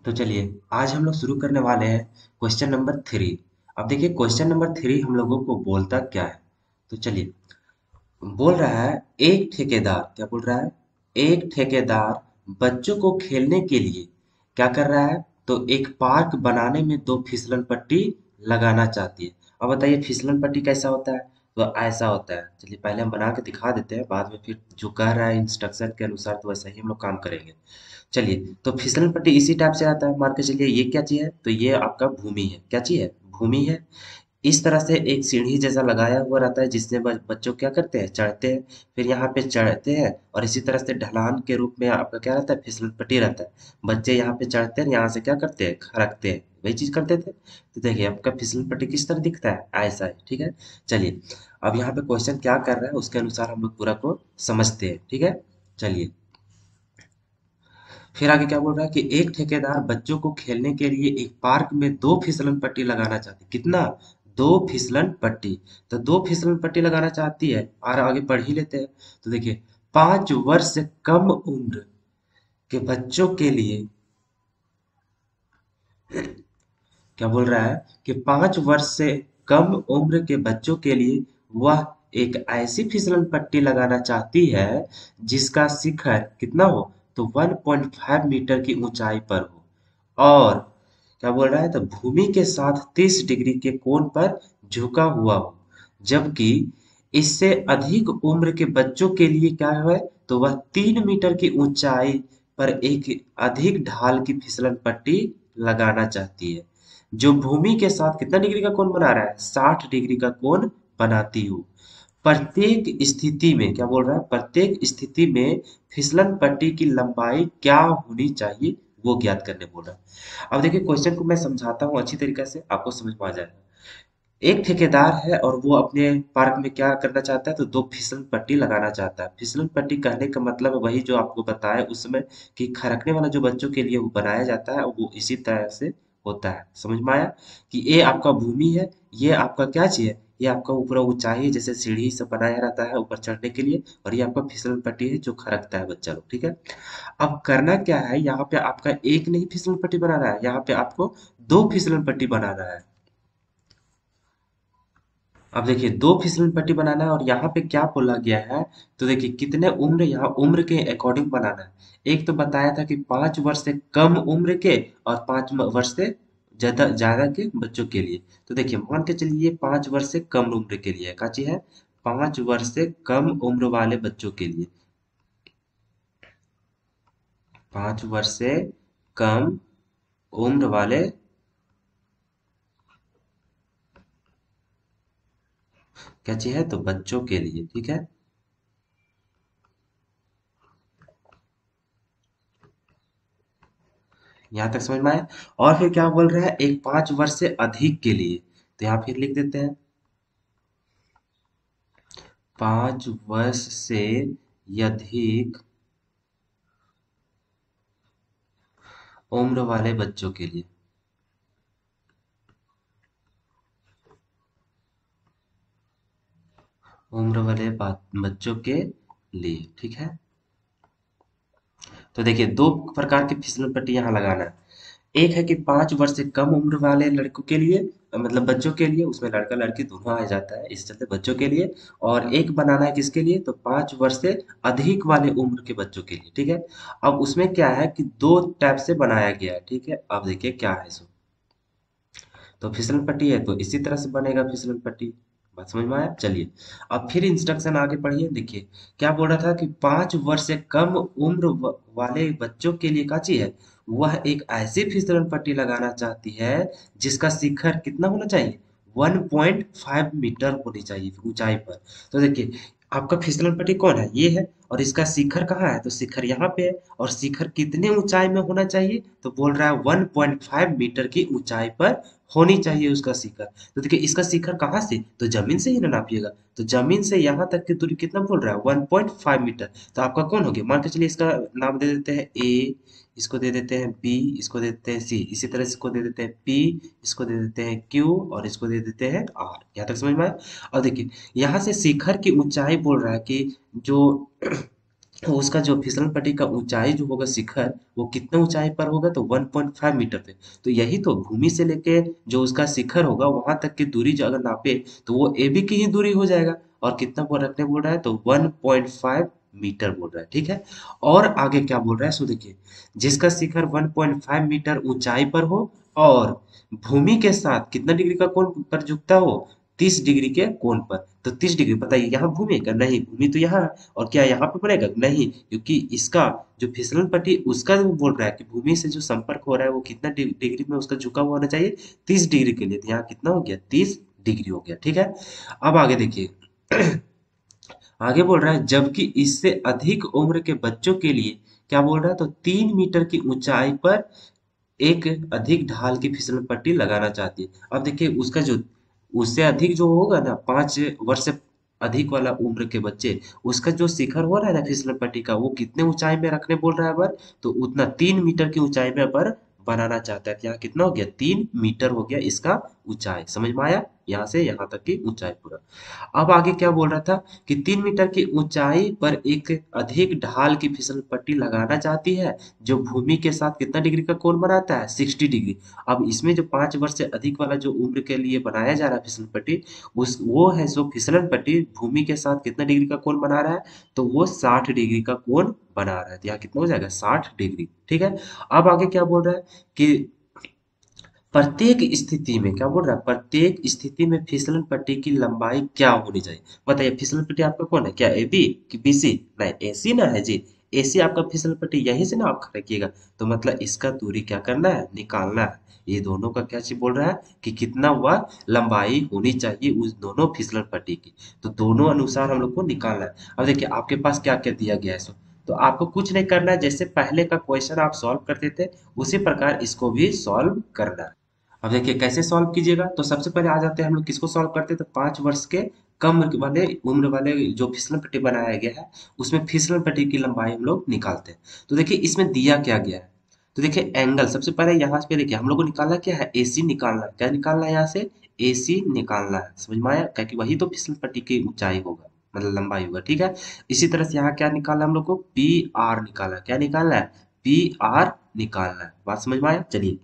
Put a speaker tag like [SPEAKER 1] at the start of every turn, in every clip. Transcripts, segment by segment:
[SPEAKER 1] तो चलिए आज हम लोग शुरू करने वाले हैं क्वेश्चन नंबर 3। अब देखिए क्वेश्चन नंबर 3 हम लोगों को बोलता क्या है। तो चलिए बोल रहा है एक ठेकेदार क्या बोल रहा है। एक ठेकेदार बच्चों को खेलने के लिए क्या कर रहा है। तो एक पार्क बनाने में दो फिसलन पट्टी लगाना चाहती है। अब बताइए फिसलन पट्टी कैसा होता है। तो ऐसा होता है। चलिए पहले हम बना के दिखा देते हैं, बाद में फिर जो कह रहा है इंस्ट्रक्शन के अनुसार तो वैसा ही हम लोग काम करेंगे। चलिए तो फिसलन पट्टी इसी टाइप से आता है। मान के चलिए ये क्या चीज है, तो ये आपका भूमि है। क्या चीज है, भूमि है। इस तरह से एक सीढ़ी जैसा लगाया हुआ रहता है जिसमें बच्चों क्या करते हैं, चढ़ते हैं। फिर यहाँ पे चढ़ते हैं और इसी तरह से ढलान के रूप में आपका क्या रहता है, फिसलन पट्टी रहता है। बच्चे यहाँ पे चढ़ते हैं, यहाँ से क्या करते हैं, खड़कते हैं। वही चीज करते थे। तो देखिए आपका फिसलन पट्टी किस तरह दिखता है, ऐसा है। ठीक है। चलिए अब यहाँ पे क्वेश्चन क्या कर रहा है उसके अनुसार हम लोग पूरा को समझते हैं। ठीक है। चलिए फिर आगे क्या बोल रहा है कि एक ठेकेदार बच्चों को खेलने के लिए एक पार्क में दो फिसलन पट्टी लगाना चाहती है। कितना, दो फिसलन पट्टी। तो दो फिसलन पट्टी लगाना चाहती है और आगे पढ़ ही लेते हैं। तो देखिए 5 वर्ष से कम उम्र के बच्चों के लिए क्या बोल रहा है कि 5 वर्ष से कम उम्र के बच्चों के लिए वह एक ऐसी फिसलन पट्टी लगाना चाहती है जिसका शिखर कितना हो, तो 1.5 मीटर की ऊंचाई पर हो और क्या बोल रहा है, तो भूमि के साथ 30 डिग्री के कोण पर झुका हुआ हो। जबकि इससे अधिक उम्र के बच्चों के लिए क्या है, तो वह 3 मीटर की ऊंचाई पर एक अधिक ढाल की फिसलन पट्टी लगाना चाहती है जो भूमि के साथ कितना डिग्री का कोण बना रहा है, 60 डिग्री का कोण बनाती हो। प्रत्येक स्थिति में क्या बोल रहा है, प्रत्येक स्थिति में फिसलन पट्टी की लंबाई क्या होनी चाहिए वो ज्ञात करने बोल रहा है। अब देखिए क्वेश्चन को मैं समझाता हूँ अच्छी तरीके से, आपको समझ में आ जाएगा। एक ठेकेदार है और वो अपने पार्क में क्या करना चाहता है, तो दो फिसलन पट्टी लगाना चाहता है। फिसलन पट्टी कहने का मतलब वही जो आपको बताया उसमें कि खरकने वाला जो बच्चों के लिए वो बनाया जाता है वो इसी तरह से होता है। समझ में आया कि ये आपका भूमि है, ये आपका क्या चीज है, ये आपका ऊपर ऊंचाई है जैसे सीढ़ी से बनाया रहता है ऊपर चढ़ने के लिए, और ये आपका फिसलन पट्टी है जो खरकता है बच्चा लोग। ठीक है। अब करना क्या है, यहाँ पे आपका एक नहीं फिसलन पट्टी बनाना है, यहाँ पे आपको दो फिसलन पट्टी बनाना है। अब देखिए दो फिसलन पट्टी बनाना है और यहाँ पे क्या बोला गया है, तो देखिए कितने उम्र, यहाँ उम्र के अकॉर्डिंग बनाना है। एक तो बताया था कि 5 वर्ष से कम उम्र के और 5 वर्ष से ज्यादा ज्यादा के बच्चों के लिए। तो देखिए मान के चलिए 5 वर्ष से कम उम्र के लिए का चीज है, 5 वर्ष से कम उम्र वाले बच्चों के लिए, 5 वर्ष से कम उम्र वाले क्या चीज है, तो बच्चों के लिए। ठीक है। यहाँ तक समझ में आया। और फिर क्या बोल रहा है, एक 5 वर्ष से अधिक के लिए, तो यहाँ फिर लिख देते हैं 5 वर्ष से अधिक उम्र वाले बच्चों के लिए, उम्र वाले बच्चों के लिए। ठीक है। तो देखिए दो प्रकार की फिसलन पट्टी यहाँ लगाना है। एक है कि 5 वर्ष से कम उम्र वाले लड़कों के लिए, मतलब बच्चों के लिए, उसमें लड़का लड़की दोनों आ जाता है इस चलते बच्चों के लिए। और एक बनाना है किसके लिए, तो 5 वर्ष से अधिक वाले उम्र के बच्चों के लिए। ठीक है। अब उसमें क्या है कि दो टाइप से बनाया गया है। ठीक है। अब देखिए क्या है सो, तो फिसलन पट्टी है तो इसी तरह से बनेगा फिसलन पट्टी। बात समझ में आया। चलिए अब फिर इंस्ट्रक्शन आगे पढ़िए। देखिए क्या बोल रहा था कि 5 वर्ष से कम उम्र वाले बच्चों के लिए काची है, वह एक ऐसी फिसलन पट्टी लगाना चाहती है जिसका शिखर कितना होना चाहिए, 1.5 मीटर होनी चाहिए ऊंचाई पर। तो देखिए आपका फिसलन पट्टी कौन है, ये है, और इसका शिखर कहाँ है, तो शिखर यहाँ पे है। और शिखर कितने ऊंचाई में होना चाहिए, तो बोल रहा है 1.5 मीटर की ऊंचाई पर होनी चाहिए उसका शिखर। तो देखिए इसका शिखर कहाँ से, तो जमीन से ही ना नापिएगा। तो जमीन से यहाँ तक की दूरी कितना बोल रहा है, 1.5 मीटर। तो आपका कौन हो गया, मान के चलिए इसका नाम दे देते हैं ए, इसको दे देते हैं बी, इसको दे देते हैं सी, इसी तरह इसको दे देते हैं पी, इसको दे देते हैं क्यू और इसको दे देते हैं आर। यहाँ तक समझ में आया। और देखिए यहाँ से शिखर की ऊंचाई बोल रहा है कि जो उसका जो फिसलन पट्टी का ऊंचाई जो होगा शिखर, वो कितने ऊंचाई पर होगा, तो 1.5 मीटर पे। तो यही तो भूमि से लेके जो उसका शिखर होगा वहां तक की दूरी जो अगर नापे तो वो ए बी की ही दूरी हो जाएगा। और कितना बोल रखने बोल रहा है, तो 1.5 मीटर बोल रहा है, ठीक है। और आगे क्या बोल रहा है, सो देखिए, जिसका शिखर 1.5 मीटर ऊंचाई पर हो और भूमि के साथ कितना डिग्री का कोण पर झुकता हो, 30 डिग्री के कोण पर। तो 30 डिग्री, बताइए यहाँ भूमि है क्या, नहीं, भूमि तो यहाँ है। और क्या यहाँ पे पड़ेगा, नहीं, क्योंकि इसका जो फिसलन पट्टी उसका वो बोल रहा है कि भूमि से जो संपर्क हो रहा है वो कितना डिग्री में उसका झुका हुआ होना चाहिए, 30 डिग्री के लिए। तो यहाँ कितना हो गया, 30 डिग्री हो गया, ठीक है। अब आगे देखिए, आगे बोल रहा है जबकि इससे अधिक उम्र के बच्चों के लिए क्या बोल रहा है, तो 3 मीटर की ऊंचाई पर एक अधिक ढाल की फिसलन पट्टी लगाना चाहती है। अब देखिए उसका जो उससे अधिक जो होगा ना, 5 वर्ष से अधिक वाला उम्र के बच्चे, उसका जो शिखर हो रहा है ना फिसलन पट्टी का, वो कितने ऊंचाई में रखने बोल रहा है पर, तो उतना 3 मीटर की ऊंचाई में पर बनाना चाहता है। तो यहाँ कितना हो गया, 3 मीटर हो गया इसका ऊंचाई, समझ में आया, यहाँ से यहाँ तक की ऊंचाई पूरा। अब आगे क्या बोल रहा था कि 3 मीटर की ऊंचाई पर एक अधिक ढाल की फिसल पट्टी लगाना चाहती है जो भूमि के साथ कितना डिग्री का कोण बनाता है, 60 डिग्री। अब इसमें जो 5 वर्ष से अधिक वाला जो उम्र के लिए बनाया जा रहा है फिसल पट्टी, उस वो है जो फिसलन पट्टी भूमि के साथ कितना डिग्री का कोण बना रहा है, तो वो 60 डिग्री का कोण बना रहा है। तो यहाँ कितना हो जाएगा, 60 डिग्री, ठीक है। अब आगे क्या बोल रहा है कि प्रत्येक स्थिति में, क्या बोल रहा है, प्रत्येक स्थिति में फिसलन पट्टी की लंबाई क्या होनी चाहिए। बताइए फिसलन पट्टी आपका कौन है, क्या ए बी कि बी सी, नहीं ए सी ना है जी। ए सी आपका फिसलन पट्टी यहीं से ना आप रखिएगा। तो मतलब इसका दूरी क्या करना है, निकालना है। ये दोनों का क्या चीज बोल रहा है कि कितना हुआ लंबाई होनी चाहिए उस दोनों फिसलन पट्टी की। तो दोनों अनुसार हम लोग को निकालना है। अब देखिए आपके पास क्या क्या दिया गया है सो, तो आपको कुछ नहीं करना है, जैसे पहले का क्वेश्चन आप सॉल्व करते थे उसी प्रकार इसको भी सॉल्व करना है। अब देखिए कैसे सॉल्व कीजिएगा, तो सबसे पहले आ जाते हैं हम लोग किसको सॉल्व करते हैं, तो 5 वर्ष के कम वाले उम्र वाले जो फिसलन पट्टी बनाया गया है उसमें फिसलन पट्टी की लंबाई हम लोग निकालते हैं। तो देखिए इसमें दिया क्या गया है, तो देखिए एंगल सबसे पहले यहाँ पे देखिए हम लोग को निकालना क्या है, एसी निकालना है। क्या निकालना है यहाँ से, एसी निकालना है, समझ में आया, क्या कि वही तो फिसलन पट्टी की ऊंचाई होगा, मतलब लंबाई होगा, ठीक है। इसी तरह से यहाँ क्या निकालना है हम लोग को, पी आर निकालना है। क्या निकालना है, पी आर निकालना है, बात समझ में आया। चलिए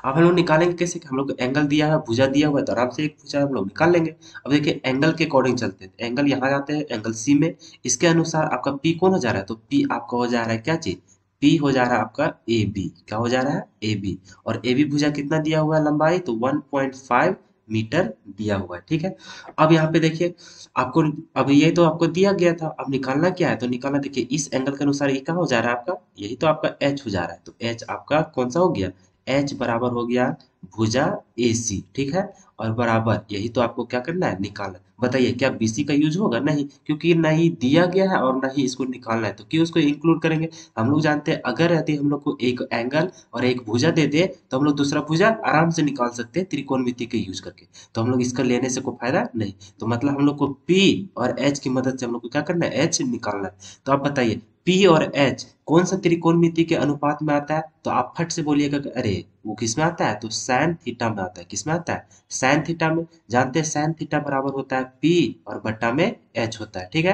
[SPEAKER 1] अब हम लोग निकालेंगे कैसे, कि हम लोग को एंगल दिया है, भुजा दिया हुआ है, तो आराम से एक भुजा हम लोग निकाल लेंगे। अब देखिए एंगल के अकॉर्डिंग चलते हैं, एंगल यहाँ जाते हैं एंगल सी में, इसके अनुसार आपका पी कौन हो जा रहा है, तो पी आपका हो जा रहा है क्या चीज, पी हो जा रहा है आपका ए बी, क्या हो जा रहा है, ए बी। और ए बी भुजा कितना दिया हुआ है लंबाई, तो 1.5 मीटर दिया हुआ है, ठीक है। अब यहाँ पे देखिए आपको, अब ये तो आपको दिया गया था, अब निकालना क्या है, तो निकालना देखिए इस एंगल के अनुसार ये क्या हो जा रहा है आपका, यही तो आपका एच हो जा रहा है। तो एच आपका कौन सा हो गया, एच बराबर हो गया भुजा ए सी, ठीक है। और बराबर यही तो आपको क्या करना है, निकालना है। बताइए क्या बीसी का यूज होगा, नहीं, क्योंकि नहीं दिया गया है और नहीं इसको निकालना है, तो क्यों उसको इंक्लूड करेंगे। हम लोग जानते हैं अगर यदि हम लोग को एक एंगल और एक भुजा दे दे तो हम लोग दूसरा भुजा आराम से निकाल सकते हैं त्रिकोणमिति के यूज करके। तो हम लोग इसका लेने से कोई फायदा नहीं। तो मतलब हम लोग को पी और एच की मदद से हम लोग को क्या करना है, एच निकालना है। तो आप बताइए पी और एच कौन सा त्रिकोणमिति के अनुपात में आता है, तो आप फट से बोलिएगा कि अरे वो किस में आता है, तो सैन थीटा में आता है। किस में आता है, सैन थीटा में। जानते हैं सैन थीटा बराबर होता है पी और बट्टा में एच होता है, ठीक है।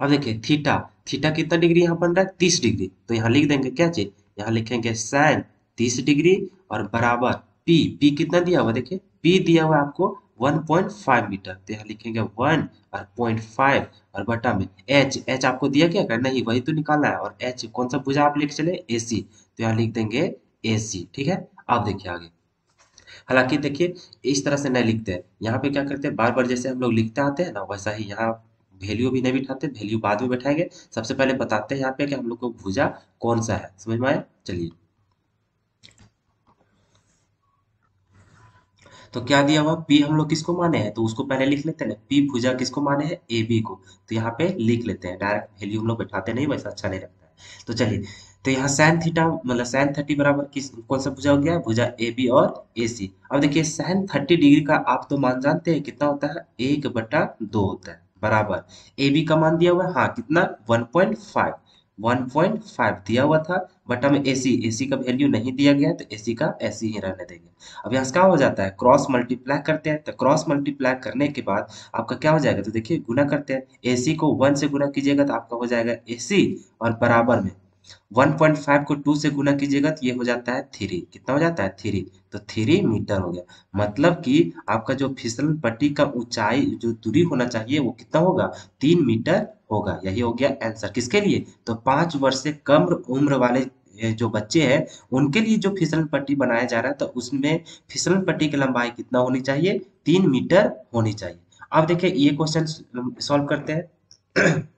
[SPEAKER 1] अब देखिए थीटा, थीटा कितना डिग्री यहाँ बन रहा है, 30 डिग्री। तो यहाँ लिख देंगे क्या चीज, यहाँ लिखेंगे सैन 30 डिग्री और बराबर पी, पी कितना दिया हुआ देखिए, पी दिया हुआ है आपको 1.5 मीटर। तो यहाँ लिखेंगे 1 और 0.5 और बटा में एच, एच आपको दिया क्या कर, नहीं वही तो निकालना है। और एच कौन सा भुजा आप लिख चले, एसी, तो यहाँ लिख देंगे एसी, ठीक है। अब देखिए आगे, हालांकि देखिए इस तरह से नहीं लिखते हैं, यहाँ पे क्या करते हैं बार बार जैसे हम लोग लिखते आते हैं ना, वैसा ही यहाँ वैल्यू भी नहीं बिठाते, वैल्यू बाद में बैठाएंगे। सबसे पहले बताते हैं यहाँ पे कि हम लोग को भुजा कौन सा है, समझ में आया। चलिए तो क्या दिया हुआ, पी हम लोग किसको माने हैं, तो उसको पहले लिख लेते हैं ना, पी भुजा किसको माने हैं, ए बी को। तो यहाँ पे लिख लेते हैं, डायरेक्ट वैल्यू हम लोग बैठाते नहीं, वैसा अच्छा नहीं लगता है। तो चलिए, तो यहाँ साइन थीटा मतलब साइन 30 बराबर किस कौन सा भुजा हो गया, भुजा ए बी और ए सी। अब देखिए साइन 30 डिग्री का आप तो मान जानते हैं कितना होता है, 1/2 होता है, बराबर ए बी का मान दिया हुआ है, हाँ कितना 1.5, 1.5 दिया हुआ था। बटा में एसी, एसी का वैल्यू नहीं दिया गया है तो एसी का ऐसी ही रहने देंगे। अब यहाँ से क्या हो जाता है, क्रॉस मल्टीप्लाई करते हैं, तो क्रॉस मल्टीप्लाई करने के बाद आपका क्या हो जाएगा, तो देखिए गुना करते हैं, एसी को 1 से गुना कीजिएगा तो आपका हो जाएगा एसी, और बराबर में 1.5 को 2 से गुना कीजिएगा तो ये हो जाता है 3। कितना हो जाता है, 3। तो 3 मीटर हो गया। मतलब कि आपका जो फिसलन पट्टी का ऊंचाई जो दूरी होना चाहिए वो कितना होगा, 3 मीटर होगा। यही हो गया आंसर। किसके लिए, तो 5 वर्ष से कम उम्र वाले जो बच्चे हैं उनके लिए जो फिसलन पट्टी बनाया जा रहा है, तो उसमें फिसलन पट्टी की लंबाई कितना होनी चाहिए, 3 मीटर होनी चाहिए। अब देखिए ये क्वेश्चन सॉल्व करते हैं।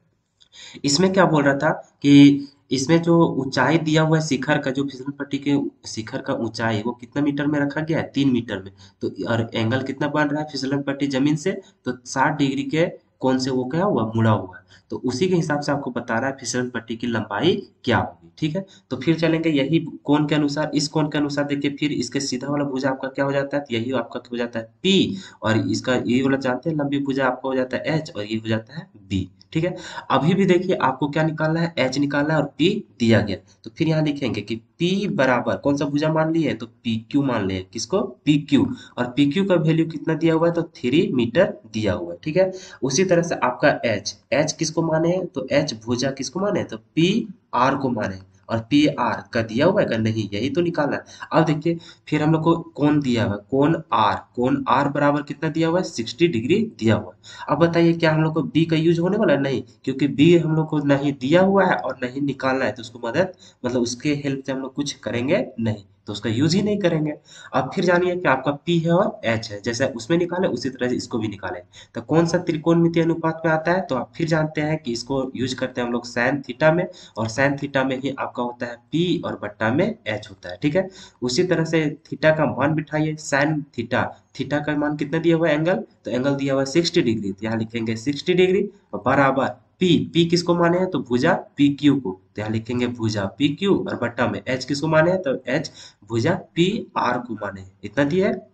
[SPEAKER 1] इसमें क्या बोल रहा था कि इसमें जो ऊंचाई दिया हुआ है शिखर का, जो फिसल पट्टी के शिखर का ऊंचाई वो कितना मीटर में रखा गया है, 3 मीटर में। तो और एंगल कितना बन रहा है फिसलन पट्टी जमीन से, तो 60 डिग्री के कोण से वो क्या हुआ, मुड़ा हुआ है। तो उसी के हिसाब से आपको बता रहा है फिसलन पट्टी की लंबाई क्या होगी। ठीक है, तो फिर चलेंगे यही कोण के अनुसार, इस कोण के अनुसार देखिए, फिर इसके सीधा वाला भुजा आपका क्या हो जाता है, तो यही आपका हो जाता है पी, और इसका ये वाला जानते हैं लंबी भुजा आपका हो जाता है एच, और ये हो जाता है बी। ठीक है, अभी भी देखिए आपको क्या निकालना है, एच निकालना है और पी दिया गया। तो फिर यहाँ लिखेंगे कि पी बराबर कौन सा भुजा मान लिए, तो पी क्यू मान लिए, किसको, पी क्यू। और पी क्यू का वैल्यू कितना दिया हुआ है, तो 3 मीटर दिया हुआ है। ठीक है, उसी तरह से आपका एच, एच किसको माने हैं, तो एच भुजा किसको माने हैं, तो पी आर को माने हैं। और पी आर का दिया हुआ है का नहीं, यही तो निकालना है। अब देखिए फिर हम लोग को कोण दिया हुआ है, कोण आर, कोण आर बराबर कितना दिया हुआ है, 60 डिग्री दिया हुआ है। अब बताइए क्या हम लोग को बी का यूज होने वाला है, नहीं, क्योंकि बी हम लोग को नहीं दिया हुआ है और नहीं निकालना है, तो उसको मदद मतलब उसके हेल्प से हम लोग कुछ करेंगे नहीं, तो उसका यूज ही नहीं करेंगे। अब फिर जानिए कि आपका पी है और एच है, जैसे उसमें निकाले उसी तरह से इसको भी निकालें। तो कौन सा त्रिकोणमितीय अनुपात में आता है, तो आप फिर जानते हैं कि इसको यूज करते हैं हम लोग साइन थीटा में, और साइन थीटा में ही आपका होता है पी और बट्टा में एच होता है। ठीक है, उसी तरह से थीटा का मान बिठाइए, साइन थीटा, थीटा का मान कितना दिया हुआ है एंगल, तो एंगल दिया हुआ है 60 डिग्री, तो यहाँ लिखेंगे 60 डिग्री, और बराबर पी, पी किसको माने हैं, तो भुजा पी क्यू को, तो यहाँ लिखेंगे भुजा पी क्यू, और बट्टा में एच किसको माने हैं, तो एच भुजा पी आर को माने हैं। इतना दिया है।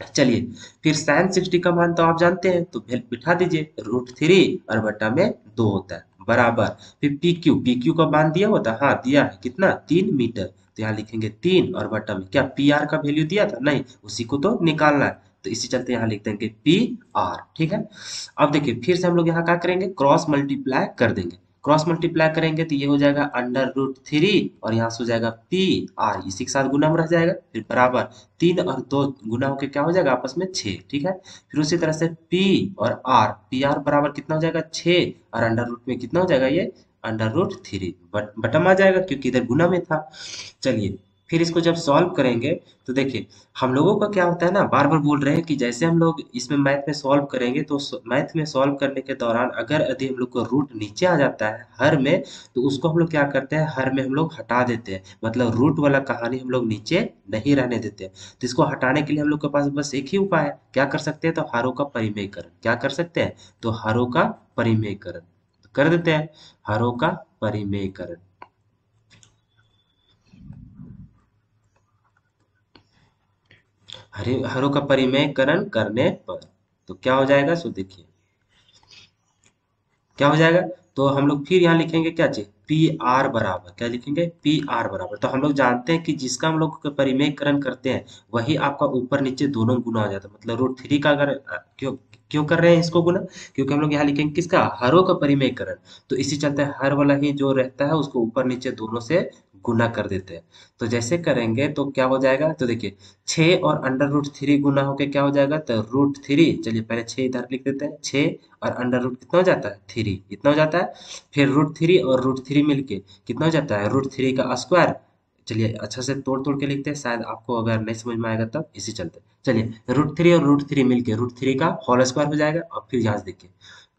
[SPEAKER 1] चलिए फिर साइन 60 का मान तो आप जानते हैं, तो बिठा दीजिए, √3 और बट्टा में 2 होता है, बराबर फिर पी क्यू, पी क्यू का मान दिया होता है, हाँ दिया है, कितना, 3 मीटर, तो यहाँ लिखेंगे 3, और बट्टा में क्या पी आर का वैल्यू दिया था, नहीं, उसी को तो निकालना है, तो इसी चलते यहाँ लिख देंगे पी आर। ठीक है, अब देखिए फिर से हम लोग यहाँ क्या करेंगे, क्रॉस मल्टीप्लाई कर देंगे। क्रॉस मल्टीप्लाई करेंगे तो ये हो जाएगा √3, और यहाँ से हो जाएगा पी आर, इसी के साथ गुना में रह जाएगा, फिर बराबर 3 और 2 गुना होके क्या हो जाएगा आपस में 6। ठीक है, फिर उसी तरह से पी और आर, पी आर बराबर कितना हो जाएगा 6, और अंडर रूट में कितना हो जाएगा ये, √3, बटम आ जाएगा क्योंकि इधर गुना में था। चलिए फिर इसको जब सॉल्व करेंगे तो देखिए हम लोगों का क्या होता है ना, बार बार बोल रहे हैं कि जैसे हम लोग इसमें मैथ में सॉल्व करेंगे, तो मैथ में सॉल्व करने के दौरान अगर यदि हम लोग को रूट नीचे आ जाता है हर में, तो उसको हम लोग क्या करते हैं, हर में हम लोग हटा देते हैं, मतलब रूट वाला कहानी हम लोग नीचे नहीं रहने देते हैं। तो इसको हटाने के लिए हम लोग के पास बस एक ही उपाय है, क्या कर सकते हैं, तो हरों का परिमेयकरण। क्या कर सकते हैं, तो हरों का परिमेयकरण कर देते हैं, हरों का परिमेयकरण। हरों का परिमेयकरण करने पर तो क्या हो जाएगा, सो देखिए क्या हो जाएगा, तो हम लोग फिर यहाँ लिखेंगे क्या चीज, पी आर बराबर, क्या लिखेंगे, पी आर बराबर। तो हम लोग जानते हैं कि जिसका हम लोग परिमेयकरण करते हैं वही आपका ऊपर नीचे दोनों गुना हो जाता है, मतलब √3 का अगर क्यों क्यों कर रहे हैं इसको गुना, क्योंकि हम लोग यहाँ लिखेंगे किसका, हरों का परिमेयकरण, तो इसी चलते हर वाला ही जो रहता है उसको ऊपर नीचे दोनों से गुना कर देते हैं। तो जैसे करेंगे तो क्या हो जाएगा, तो देखिए 6 और √3 गुना होके क्या हो जाएगा, तो √3, चलिए पहले 6 इधर लिख देते हैं, 6 और अंडर रूट कितना हो जाता है, 3, इतना हो जाता है। फिर √3 और √3 मिलके कितना हो जाता है, √3 का स्क्वायर। चलिए अच्छा से तोड़ तोड़ के लिखते हैं, शायद आपको अगर नहीं समझ में आएगा तब इसी चलते। चलिए √3 और √3 मिलके √3 का होल स्क्वायर हो जाएगा। और फिर यहाँ से देखिए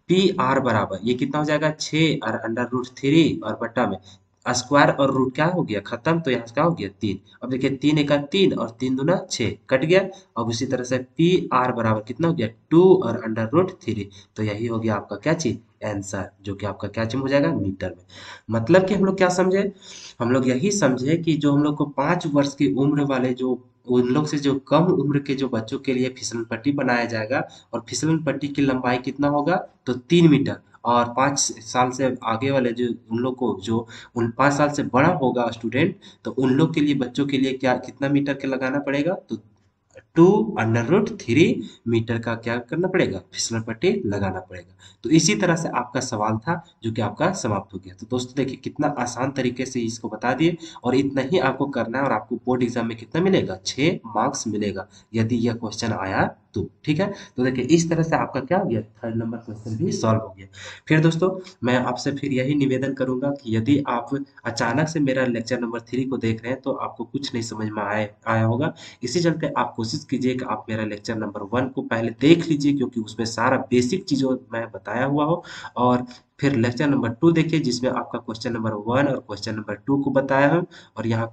[SPEAKER 1] पी आर बराबर ये कितना हो जाएगा, 6 और √3 और बट्टा में स्क्वायर और रूट क्या हो गया खत्म, तो यहाँ से क्या हो गया 3। अब देखिए 3 एका 3 और 3 दूना 6 कट गया। अब उसी तरह से पी आर बराबर कितना हो गया 2 और √3, तो यही हो गया आपका क्या चीज, आंसर, जो कि आपका क्या चीज हो जाएगा, मीटर में। मतलब कि हम लोग क्या समझे, हम लोग यही समझे कि जो हम लोग को 5 वर्ष की उम्र वाले जो उन लोग से जो कम उम्र के जो बच्चों के लिए फिसलन पट्टी बनाया जाएगा, और फिसलन पट्टी की लंबाई कितना होगा, तो 3 मीटर, और 5 साल से आगे वाले जो उन लोग को जो उन 5 साल से बड़ा होगा स्टूडेंट, तो उन लोग के लिए बच्चों के लिए क्या कितना मीटर के लगाना पड़ेगा, तो 2√3 मीटर का क्या करना पड़ेगा, फिसलन पट्टी लगाना पड़ेगा। तो इसी तरह से आपका सवाल था जो कि आपका समाप्त हो गया। तो दोस्तों देखिए कितना आसान तरीके से इसको बता दिए, और इतना ही आपको करना है, और आपको बोर्ड एग्जाम में कितना मिलेगा, 6 मार्क्स मिलेगा यदि यह क्वेश्चन आया तो। ठीक है, तो देखिए इस तरह से आपका क्या हो गया, 3rd नंबर क्वेश्चन भी सॉल्व हो गया। फिर दोस्तों मैं आपसे फिर यही निवेदन करूंगा कि यदि आप अचानक से मेरा लेक्चर नंबर 3 को देख रहे हैं तो आपको कुछ नहीं समझ में आया होगा। इसी चलते आप कोशिश कीजिए कि आप मेरा लेक्चर नंबर 1 को पहले देख लीजिए, क्योंकि उसमें सारा बेसिक चीज़ों मैं बताया हुआ हो, और फिर लेक्चर नंबर 2 देखिए जिसमें आपका क्वेश्चन नंबर 1 और क्वेश्चन नंबर 2 को बताया हूँ, और यहाँ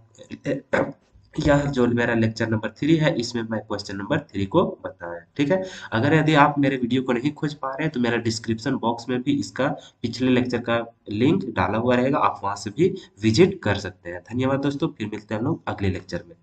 [SPEAKER 1] यह जो मेरा लेक्चर नंबर 3 है इसमें मैं क्वेश्चन नंबर 3 को बताया। ठीक है, अगर यदि आप मेरे वीडियो को नहीं खोज पा रहे हैं तो मेरा डिस्क्रिप्शन बॉक्स में भी इसका पिछले लेक्चर का लिंक डाला हुआ रहेगा, आप वहां से भी विजिट कर सकते हैं। धन्यवाद दोस्तों, फिर मिलते हैं हम लोग अगले लेक्चर में।